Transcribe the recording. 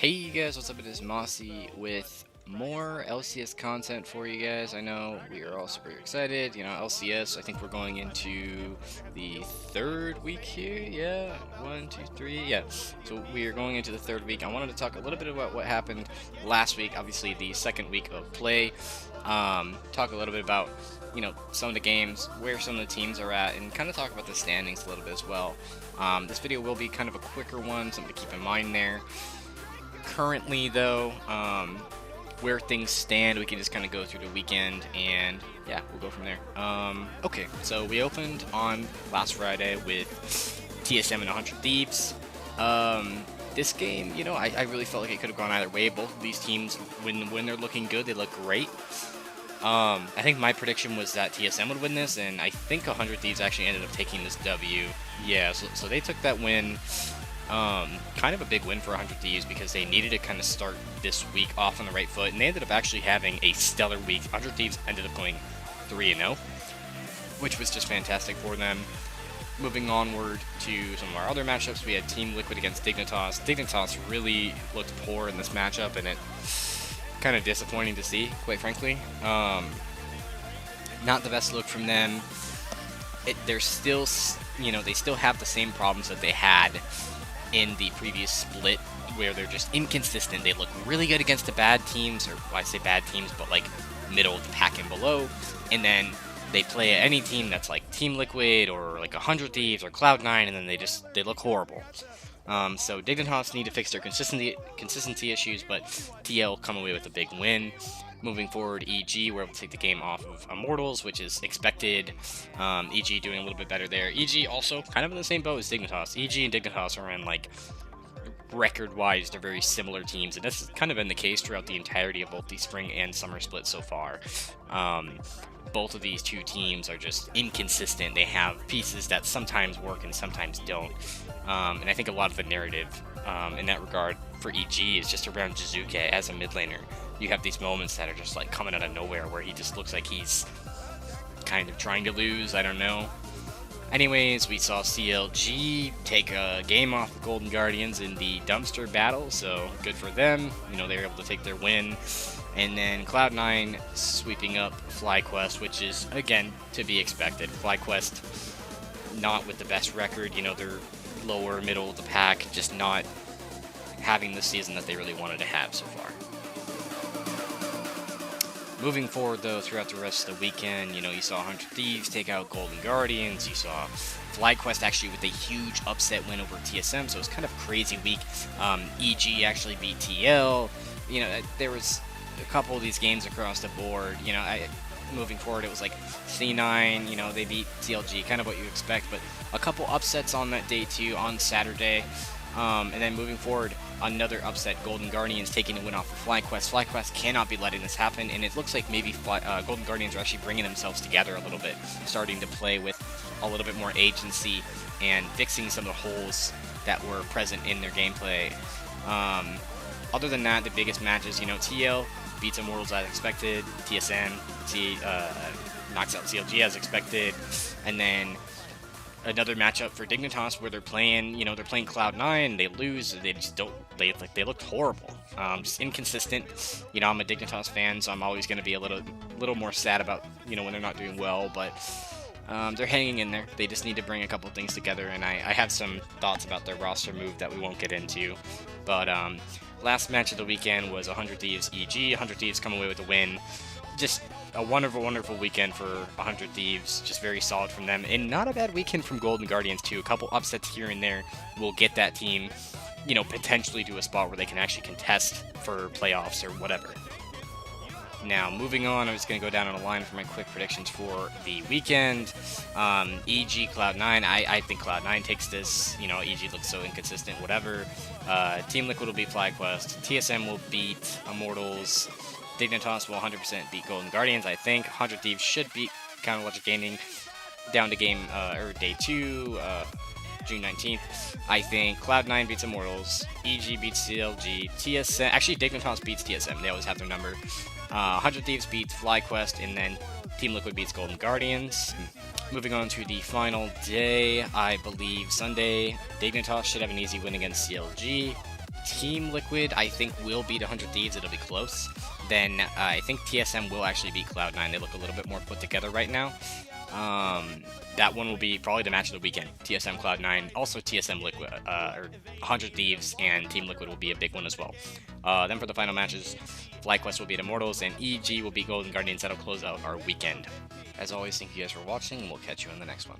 Hey you guys, what's up? It is Mossy with more LCS content for you guys. I know we are all super excited. LCS, I think we're going into the third week here. Yeah, one, two, three. Yeah, so we are going into the third week. I wanted to talk a little bit about what happened last week, obviously the second week of play. Talk a little bit about, some of the games, where some of the teams are at, and kind of talk about the standings a little bit as well. This video will be kind of a quicker one, something to keep in mind there. Currently, though, where things stand, we can just kind of go through the weekend, and yeah, we'll go from there. Okay, so we opened on last Friday with TSM and 100 Thieves. This game, I really felt like it could have gone either way. Both of these teams, when they're looking good, they look great. I think my prediction was that TSM would win this, and I think 100 Thieves actually ended up taking this W. Yeah, so they took that win. Kind of a big win for 100 Thieves because they needed to kind of start this week off on the right foot, and they ended up actually having a stellar week. 100 Thieves ended up going 3-0, which was just fantastic for them. Moving onward to some of our other matchups, we had Team Liquid against Dignitas. Dignitas really looked poor in this matchup, and it kind of disappointing to see, quite frankly. Not the best look from them. They're still, they still have the same problems that they had in the previous split, where they're just inconsistent. They look really good against the bad teams, or well, I say bad teams, but like middle of the pack and below, and then they play any team that's like Team Liquid or like 100 Thieves or Cloud9, and then they look horrible. So Dignitas need to fix their consistency issues, but TL come away with a big win. Moving forward, EG were able to take the game off of Immortals, which is expected. EG doing a little bit better there. EG also kind of in the same boat as Dignitas. EG and Dignitas are in, like, record-wise, they're very similar teams, and that's kind of been the case throughout the entirety of both the spring and summer splits so far. Both of these two teams are just inconsistent. They have pieces that sometimes work and sometimes don't. And I think a lot of the narrative in that regard for EG is just around Jizuke as a mid laner. You have these moments that are just like coming out of nowhere where he just looks like he's kind of trying to lose. I don't know. Anyways, we saw CLG take a game off the Golden Guardians in the dumpster battle, so good for them. They were able to take their win. And then Cloud9 sweeping up FlyQuest, which is, again, to be expected. FlyQuest not with the best record. They're lower, middle of the pack, just not having the season that they really wanted to have so far. Moving forward, though, throughout the rest of the weekend, you saw 100 Thieves take out Golden Guardians. You saw FlyQuest actually with a huge upset win over TSM, so it was kind of a crazy week. EG actually beat TL. There was a couple of these games across the board. Moving forward, it was like C9, they beat CLG, kind of what you expect, but a couple upsets on that day, too, on Saturday. And then moving forward, another upset, Golden Guardians taking a win off of FlyQuest. FlyQuest cannot be letting this happen, and it looks like maybe Golden Guardians are actually bringing themselves together a little bit, starting to play with a little bit more agency and fixing some of the holes that were present in their gameplay. Other than that, the biggest matches, TL beats Immortals as expected, TSM knocks out CLG as expected, and then another matchup for Dignitas where they're playing Cloud9, they lose, they just don't, they looked horrible, just inconsistent. I'm a Dignitas fan, so I'm always going to be a little more sad about, when they're not doing well, but they're hanging in there. They just need to bring a couple things together, and I have some thoughts about their roster move that we won't get into, but last match of the weekend was 100 Thieves EG. 100 Thieves come away with a win. Just a wonderful, wonderful weekend for 100 Thieves. Just very solid from them. And not a bad weekend from Golden Guardians, too. A couple upsets here and there will get that team, potentially to a spot where they can actually contest for playoffs or whatever. Now, moving on, I'm just going to go down on a line for my quick predictions for the weekend. EG, Cloud9, I think Cloud9 takes this. EG looks so inconsistent, whatever. Team Liquid will beat FlyQuest. TSM will beat Immortals. Dignitas will 100% beat Golden Guardians, I think. 100 Thieves should beat Counter Logic Gaming down to day 2, June 19th. I think Cloud9 beats Immortals. EG beats CLG. TSM, actually Dignitas beats TSM. They always have their number. 100 Thieves beats FlyQuest, and then Team Liquid beats Golden Guardians. Moving on to the final day, I believe Sunday, Dignitas should have an easy win against CLG. Team Liquid, I think, will beat 100 Thieves. It'll be close. Then I think TSM will actually beat Cloud9. They look a little bit more put together right now. That one will be probably the match of the weekend. TSM Cloud9, also TSM Liquid, or 100 Thieves and Team Liquid will be a big one as well. Then for the final matches, FlyQuest will beat Immortals and EG will beat Golden Guardians. That'll close out our weekend. As always, thank you guys for watching, and we'll catch you in the next one.